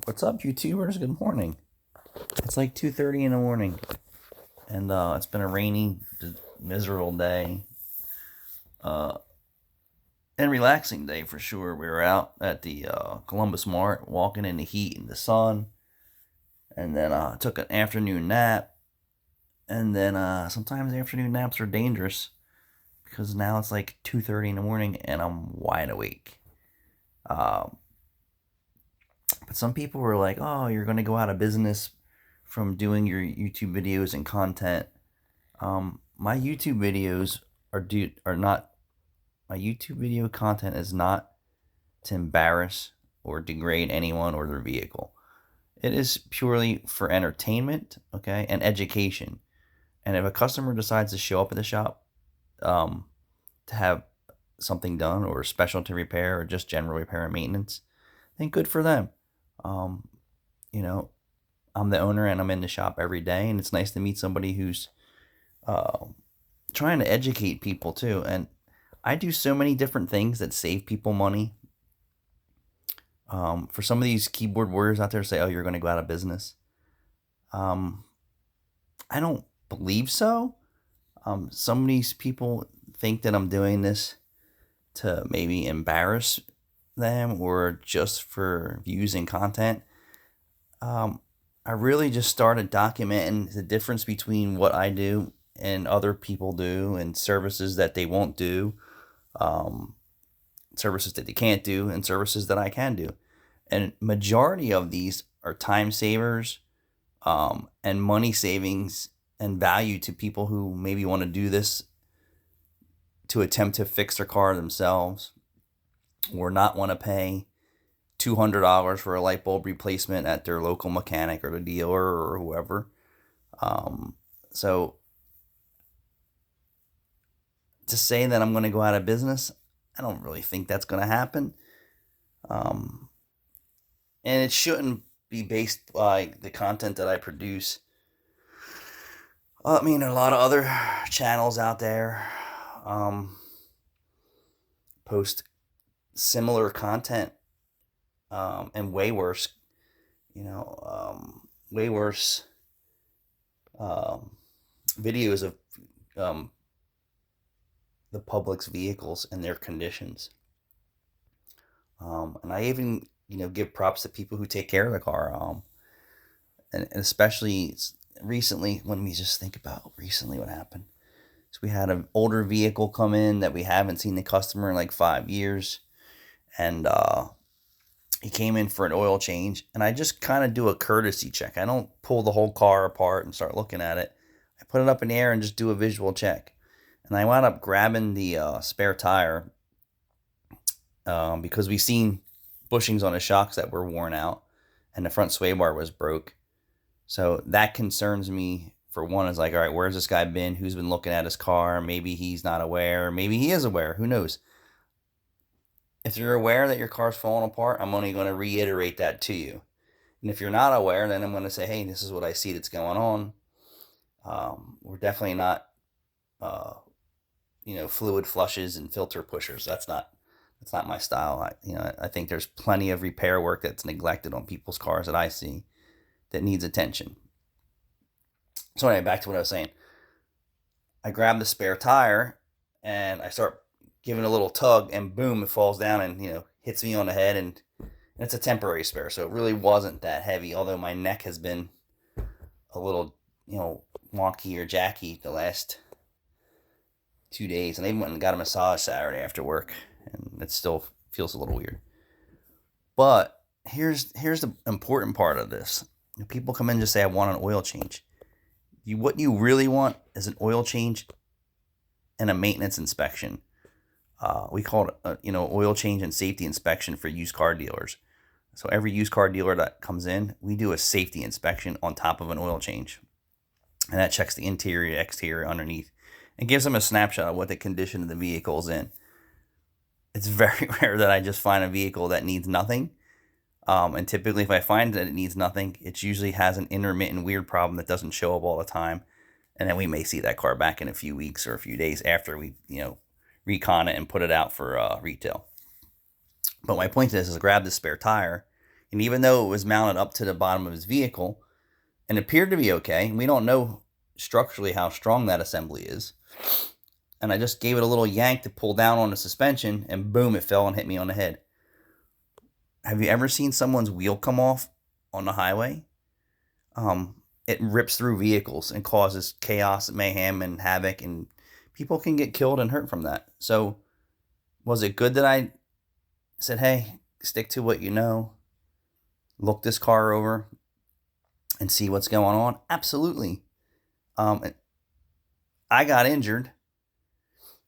What's up, YouTubers? Good morning. It's like 2:30 in the morning, and it's been a rainy, miserable day, uh, and relaxing day for sure. We were out at the Columbus Mart, walking in the heat and the sun, and then took an afternoon nap. And then sometimes afternoon naps are dangerous because now it's like 2:30 in the morning and I'm wide awake. Um, but some people were like, "Oh, you're going to go out of business from doing your YouTube videos and content." My YouTube videos are not my YouTube video content is not to embarrass or degrade anyone or their vehicle. It is purely for entertainment, okay, and education. And if a customer decides to show up at the shop um, to have something done or specialty repair or just general repair and maintenance, then good for them. Um, you know, I'm the owner and I'm in the shop every day, and it's nice to meet somebody who's uh, trying to educate people too. And I do so many different things that save people money. For some of these keyboard warriors out there say, "Oh, you're going to go out of business." Um, I don't believe so. Some of these people think that I'm doing this to maybe embarrass them or just for views and content. Um, I really just started documenting the difference between what I do and other people do and services that they won't do, um, services that they can't do, and services that I can do. And majority of these are time savers and money savings and value to people who maybe want to do this to attempt to fix their car themselves or not want to pay $200 for a light bulb replacement at their local mechanic or the dealer or whoever. So to say that I'm going to go out of business, I don't really think that's going to happen. Um, and it shouldn't be based by the content that I produce. I mean, there are a lot of other channels out there post similar content and way worse, way worse um, videos of um, the public's vehicles and their conditions. And I even, give props to people who take care of the car. And especially recently, when we just think about recently what happened. So we had an older vehicle come in that we haven't seen the customer in like 5 years. And he came in for an oil change. And I just kind of do a courtesy check. I don't pull the whole car apart and start looking at it. I put it up in the air and just do a visual check. And I wound up grabbing the spare tire because we seen bushings on the shocks that were worn out and the front sway bar was broke. So that concerns me. For one, is like, all right, where's this guy been? Who's been looking at his car? Maybe he's not aware. Maybe he is aware. Who knows? If you're aware that your car's falling apart, I'm only going to reiterate that to you. And if you're not aware, then I'm going to say, hey, this is what I see that's going on. We're definitely not, uh, fluid flushes and filter pushers. That's not my style. I think there's plenty of repair work that's neglected on people's cars that I see that needs attention. So anyway, back to what I was saying. I grab the spare tire and I start giving a little tug, and boom, it falls down and hits me on the head. And it's a temporary spare, so it really wasn't that heavy. Although my neck has been a little wonky or jacky the last 2 days, and I even went and got a massage Saturday after work, and it still feels a little weird. But here's the important part of this. People come in and just say, I want an oil change. What you really want is an oil change and a maintenance inspection. We call it, oil change and safety inspection for used car dealers. So every used car dealer that comes in, we do a safety inspection on top of an oil change. And that checks the interior, exterior, underneath, and gives them a snapshot of what the condition of the vehicle is in. It's very rare that I just find a vehicle that needs nothing. And typically, if I find that it needs nothing, it usually has an intermittent weird problem that doesn't show up all the time. And then we may see that car back in a few weeks or a few days after we, recon it and put it out for retail. But my point is grab the spare tire, And even though it was mounted up to the bottom of his vehicle and appeared to be okay, we don't know structurally how strong that assembly is. And I just gave it a little yank to pull down on the suspension, and boom, it fell and hit me on the head. Have you ever seen someone's wheel come off on the highway? It rips through vehicles and causes chaos, mayhem, and havoc, and people can get killed and hurt from that. So, was it good that I said, hey, stick to what you know, look this car over, and see what's going on? Absolutely. I got injured,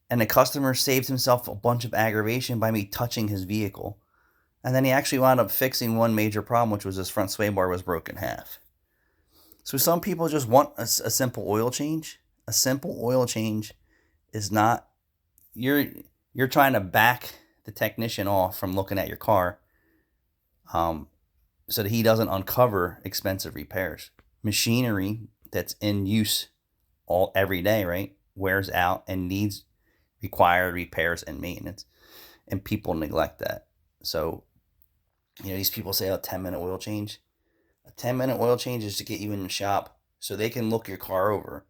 and the customer saved himself a bunch of aggravation by me touching his vehicle. And then he actually wound up fixing one major problem, which was his front sway bar was broken in half. So some people just want a simple oil change. A simple oil change is not, you're trying to back the technician off from looking at your car, so that he doesn't uncover expensive repairs. Machinery that's in use every day, right, wears out and needs required repairs and maintenance, and people neglect that. So, these people say a 10-minute oil change. A 10-minute oil change is to get you in the shop so they can look your car over.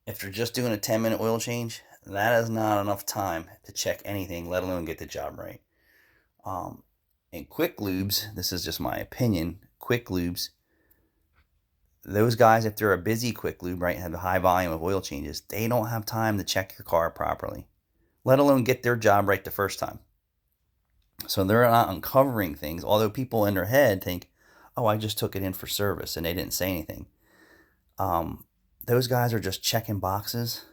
If they're just doing a 10-minute oil change, that is not enough time to check anything, let alone get the job right. And quick lubes, this is just my opinion, quick lubes, those guys, if they're a busy quick lube, right, have a high volume of oil changes, they don't have time to check your car properly, let alone get their job right the first time. So they're not uncovering things, although people in their head think, oh, I just took it in for service and they didn't say anything. Those guys are just checking boxes.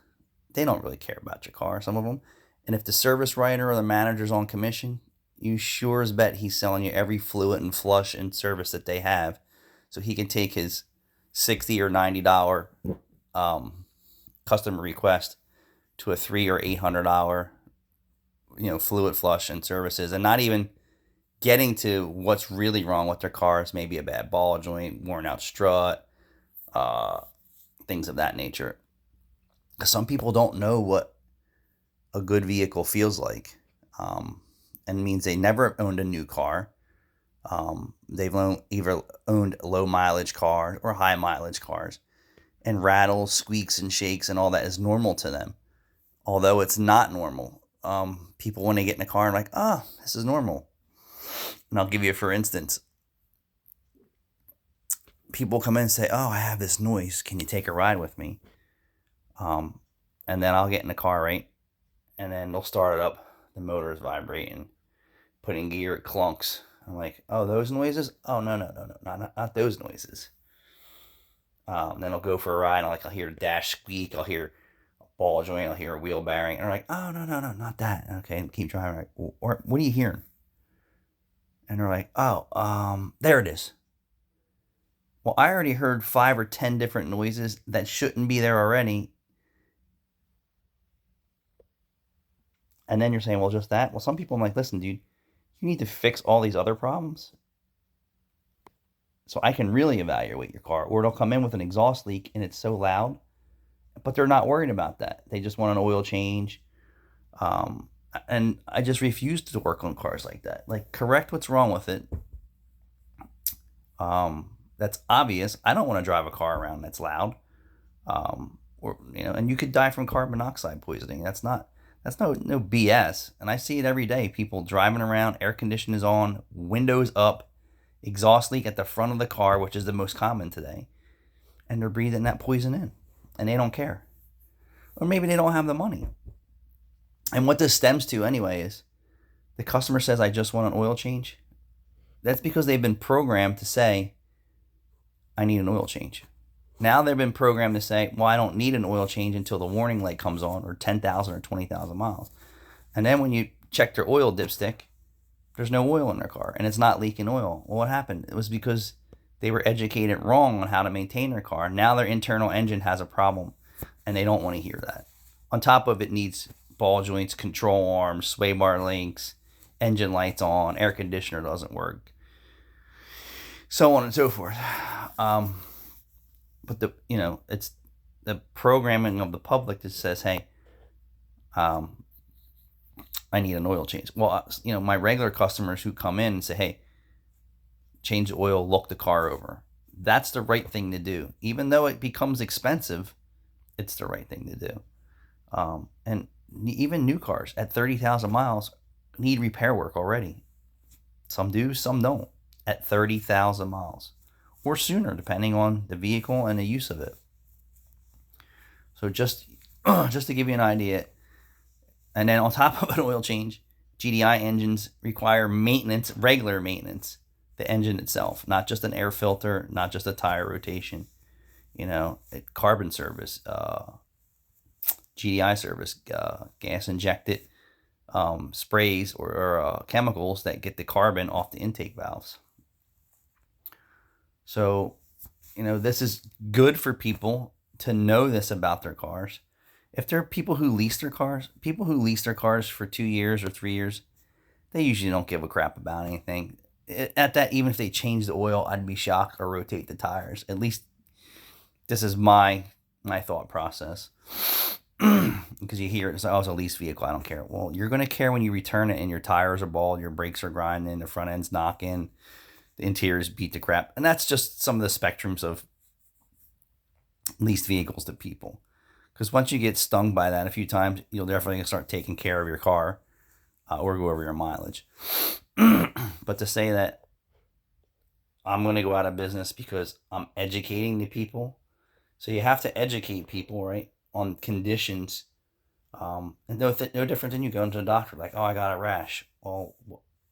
They don't really care about your car, some of them. And if the service writer or the manager's on commission, you sure as bet he's selling you every fluid and flush and service that they have, so he can take his $60 or $90 customer request to a $300 or $800 fluid flush and services, and not even getting to what's really wrong with their cars, maybe a bad ball joint, worn out strut, things of that nature. Some people don't know what a good vehicle feels like, and means they never owned a new car. They've either owned low mileage cars or high mileage cars, and rattles, squeaks, and shakes and all that is normal to them, although it's not normal. People, when they get in a car, are like, oh, this is normal. And I'll give you, for instance, people come in and say, oh, I have this noise, can you take a ride with me? And then I'll get in the car, right, and then they'll start it up, the motor is vibrating, putting gear, it clunks. I'm like, oh, those noises? Oh, no, not those noises. Then I'll go for a ride, and I'll hear a dash squeak, I'll hear a ball joint, I'll hear a wheel bearing, and they're like, oh, no, not that. Okay, keep driving. Like, or what are you hearing? And they're like, oh, there it is. Well, I already heard 5 or 10 different noises that shouldn't be there already. And then you're saying, well, just that? Well, some people, I'm like, listen, dude, you need to fix all these other problems so I can really evaluate your car. Or it'll come in with an exhaust leak and it's so loud, but they're not worried about that. They just want an oil change. And I just refuse to work on cars like that. Like, correct what's wrong with it. That's obvious. I don't want to drive a car around that's loud. And you could die from carbon monoxide poisoning. That's no BS. And I see it every day. People driving around, air conditioning is on, windows up, exhaust leak at the front of the car, which is the most common today. And they're breathing that poison in. And they don't care. Or maybe they don't have the money. And what this stems to anyway is the customer says, I just want an oil change. That's because they've been programmed to say, I need an oil change. Now they've been programmed to say, well, I don't need an oil change until the warning light comes on, or 10,000 or 20,000 miles. And then when you check their oil dipstick, there's no oil in their car and it's not leaking oil. Well, what happened? It was because they were educated wrong on how to maintain their car. Now their internal engine has a problem and they don't want to hear that. On top of it, needs ball joints, control arms, sway bar links, engine lights on, air conditioner doesn't work, so on and so forth. But it's the programming of the public that says, hey, I need an oil change. Well, my regular customers who come in and say, hey, change the oil, look the car over. That's the right thing to do. Even though it becomes expensive, it's the right thing to do. And even new cars at 30,000 miles need repair work already. Some do, some don't, at 30,000 miles or sooner, depending on the vehicle and the use of it. So just to give you an idea, and then on top of an oil change, GDI engines require maintenance, regular maintenance, the engine itself, not just an air filter, not just a tire rotation, carbon service, GDI service, gas injected sprays or chemicals that get the carbon off the intake valves. So, this is good for people to know this about their cars. If there are people who lease their cars for 2 years or 3 years, they usually don't give a crap about anything. At that, even if they change the oil, I'd be shocked, or rotate the tires. At least this is my thought process. Because you hear it's a lease vehicle, I don't care. Well, you're going to care when you return it and your tires are bald, your brakes are grinding, the front end's knocking, the interior's beat to crap. And that's just some of the spectrums of leased vehicles to people. Because once you get stung by that a few times, you'll definitely start taking care of your car or go over your mileage. But to say that I'm going to go out of business because I'm educating the people. So you have to educate people, right, on conditions. And no different than you going to the doctor. Like, oh, I got a rash. Well,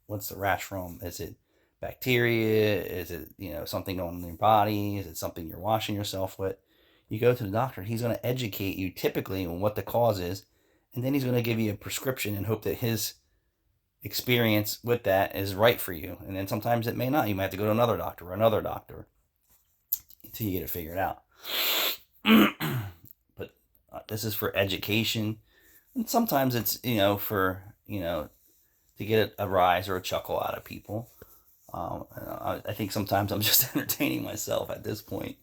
what's the rash from? Is it bacteria? Is it, something going on in your body? Is it something you're washing yourself with? You go to the doctor. He's going to educate you typically on what the cause is. And then he's going to give you a prescription and hope that his experience with that is right for you. And then sometimes it may not. You might have to go to another doctor until you get it figured out. But this is for education. And sometimes it's, for, to get a rise or a chuckle out of people. I think sometimes I'm just entertaining myself at this point.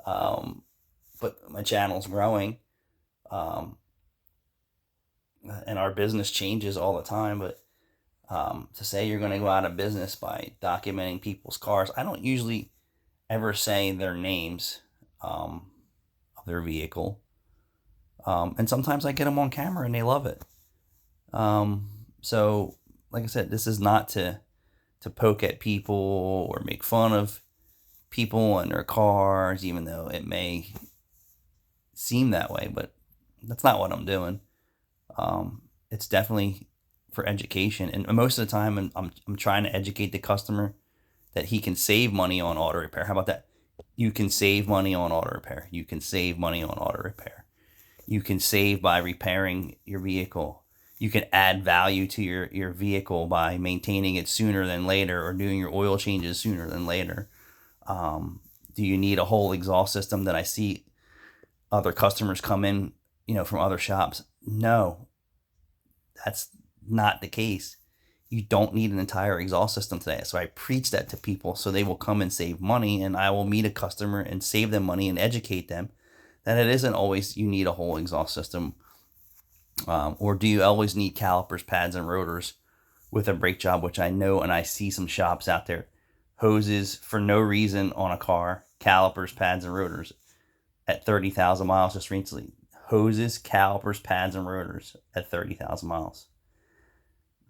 But my channel's growing. And our business changes all the time. But to say you're going to go out of business by documenting people's cars, I don't usually ever say their names of their vehicle. And sometimes I get them on camera and they love it. So, like I said, this is not to poke at people or make fun of people and their cars, even though it may seem that way, but that's not what I'm doing. It's definitely for education, and most of the time I'm trying to educate the customer that he can save money on auto repair. How about that? You can save money on auto repair. You can save money on auto repair. You can save by repairing your vehicle. You can add value to your vehicle by maintaining it sooner than later or doing your oil changes sooner than later. Do you need a whole exhaust system that I see other customers come in, from other shops? No, that's not the case. You don't need an entire exhaust system today. So I preach that to people so they will come and save money, and I will meet a customer and save them money and educate them that it isn't always you need a whole exhaust system. Or do you always need calipers, pads, and rotors with a brake job, which I know and I see some shops out there. Hoses for no reason on a car, calipers, pads, and rotors at 30,000 miles just recently. Hoses, calipers, pads, and rotors at 30,000 miles.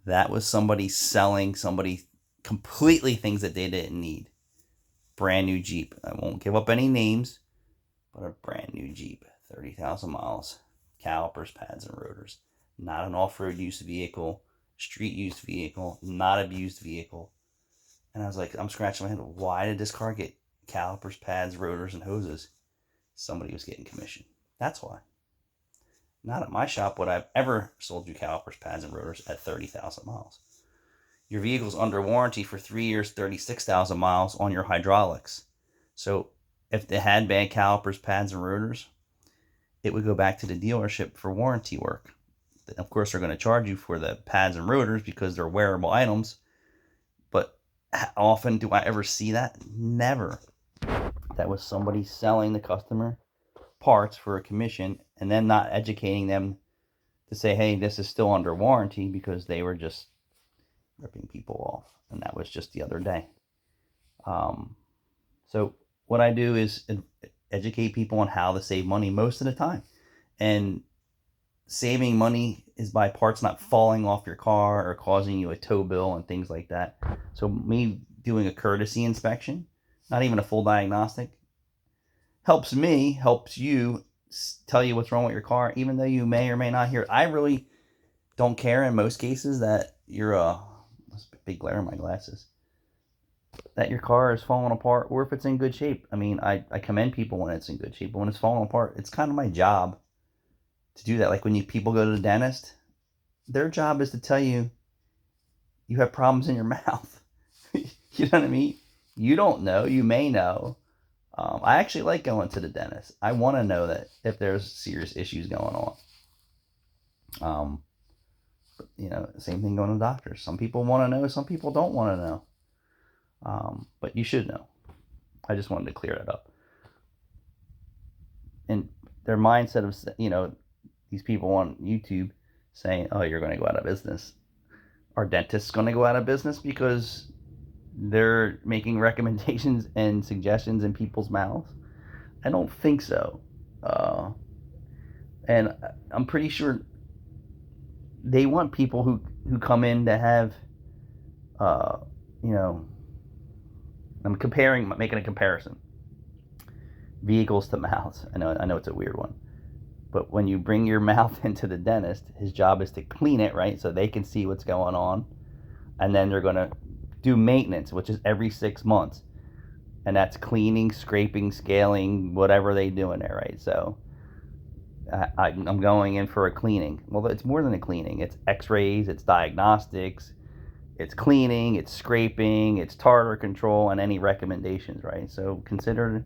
That was somebody selling somebody completely things that they didn't need. Brand new Jeep. I won't give up any names, but a brand new Jeep, 30,000 miles. Calipers, pads, and rotors. Not an off-road used vehicle, street used vehicle, not abused vehicle. And I was like, I'm scratching my head. Why did this car get calipers, pads, rotors, and hoses? Somebody was getting commission. That's why. Not at my shop would I've ever sold you calipers, pads, and rotors at 30,000 miles. Your vehicle's under warranty for 3 years, 36,000 miles on your hydraulics. So if they had bad calipers, pads, and rotors, it would go back to the dealership for warranty work. Of course, they're going to charge you for the pads and rotors because they're wearable items. But how often do I ever see that? Never. That was somebody selling the customer parts for a commission and then not educating them to say, hey, this is still under warranty, because they were just ripping people off. And that was just the other day. Um, so what I do is educate people on how to save money most of the time. And saving money is by parts not falling off your car or causing you a tow bill and things like that. So me doing a courtesy inspection, not even a full diagnostic, helps me, helps you tell you what's wrong with your car, even though you may or may not hear it. I really don't care in most cases that you're that's a big glare in my glasses, that your car is falling apart or if it's in good shape. I mean, I commend people when it's in good shape, but when it's falling apart, it's kind of my job to do that. Like when people go to the dentist, their job is to tell you you have problems in your mouth. You know what I mean? You don't know. You may know. I actually like going to the dentist. I want to know that if there's serious issues going on. Um, same thing going to doctors. Some people want to know. Some people don't want to know. But you should know. I just wanted to clear that up. And their mindset of, these people on YouTube saying, oh, you're going to go out of business. Are dentists going to go out of business because they're making recommendations and suggestions in people's mouths? I don't think so. And I'm pretty sure they want people who come in to have, uh, you know, making a comparison. Vehicles to mouths. I know it's a weird one. But when you bring your mouth into the dentist, his job is to clean it, right? So they can see what's going on. And then they're going to do maintenance, which is every 6 months. And that's cleaning, scraping, scaling, whatever they do in there, right? So I'm going in for a cleaning. Well, it's more than a cleaning. It's x-rays, it's diagnostics, it's cleaning, it's scraping, it's tartar control, and any recommendations, right? So consider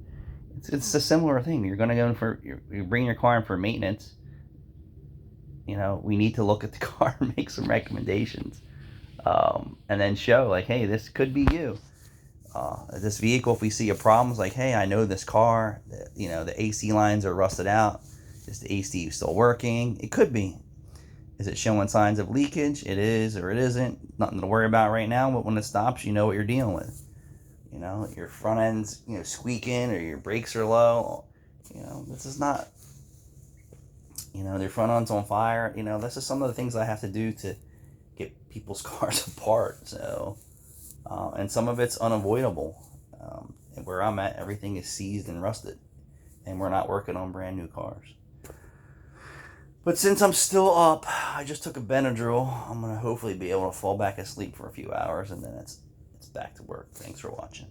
it's a similar thing. You're going to go in you bring your car in for maintenance. We need to look at the car and make some recommendations. And then show, like, hey, this could be you. This vehicle, if we see a problem, it's like, hey, I know this car, the AC lines are rusted out. Is the AC still working? It could be. Is it showing signs of leakage? It is or it isn't. Nothing to worry about right now, but when it stops, you know what you're dealing with. Your front end's, squeaking or your brakes are low. This is not, their front end's on fire. This is some of the things I have to do to get people's cars apart. So, and some of it's unavoidable. And where I'm at, everything is seized and rusted. And we're not working on brand new cars. But since I'm still up, I just took a Benadryl. I'm going to hopefully be able to fall back asleep for a few hours, and then it's back to work. Thanks for watching.